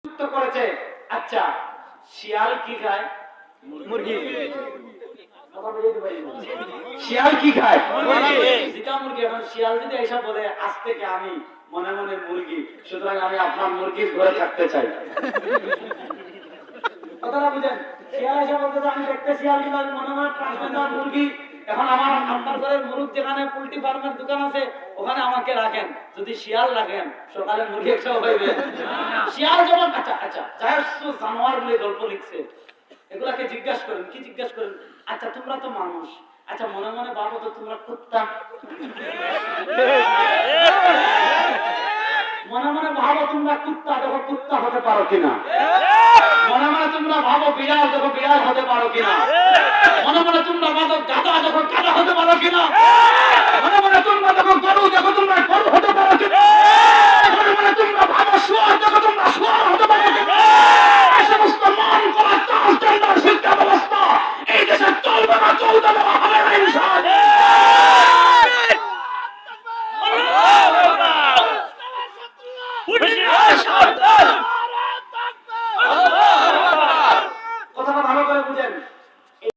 যুক্ত করেছে। আচ্ছা, শিয়াল কি খায়? মুরগি। শিয়াল কি খায়? মুরগি। জিকা মুরগি। এখন শিয়াল যদি এসব বলে আজ থেকে আমি মনে মনে মুরগি, সুতরাং আমি আপনার মুরগির ঘরে থাকতে চাই, কথাটা বুঝেন? শিয়াল এসে বলতে আমি দেখতে শিয়াল কিন্তু আমি মনে মনে ট্রান্সজেন্ডার মুরগি। এখন আমার আপনার ঘরের মুরগ যেখানে পোল্ট্রি ফার্মের দোকান আছে ওখানে আমাকে রাখেন, যদি শিয়াল রাখেন সকালে মুরগি একশো হইবে। শিয়াল যেমন আচ্ছা আচ্ছা জানোয়ার বলে গল্প লিখছে, এগুলাকে জিজ্ঞাসা করেন, কি জিজ্ঞাসা করেন? আচ্ছা তোমরা তো মানুষ, আচ্ছা মনে মনে ভাবো তো তোমরা কুত্তা, মনে মনে ভাবো তোমরা কুত্তা, দেখো কুত্তা হতে পারো কিনা। মনে মনে তোমরা ভাবো বিড়াল, দেখো বিড়াল হতে পারো কিনা। মনে মনে তোমরা ভাবো গাধা, দেখো গাধা হতে পারো কিনা। মনে মনে তোমরা দেখো গরু, দেখো তোমরা গরু হতে পারো কিনা। মনে মনে তোমরা ভাবো শুয়োর, দেখো তোমরা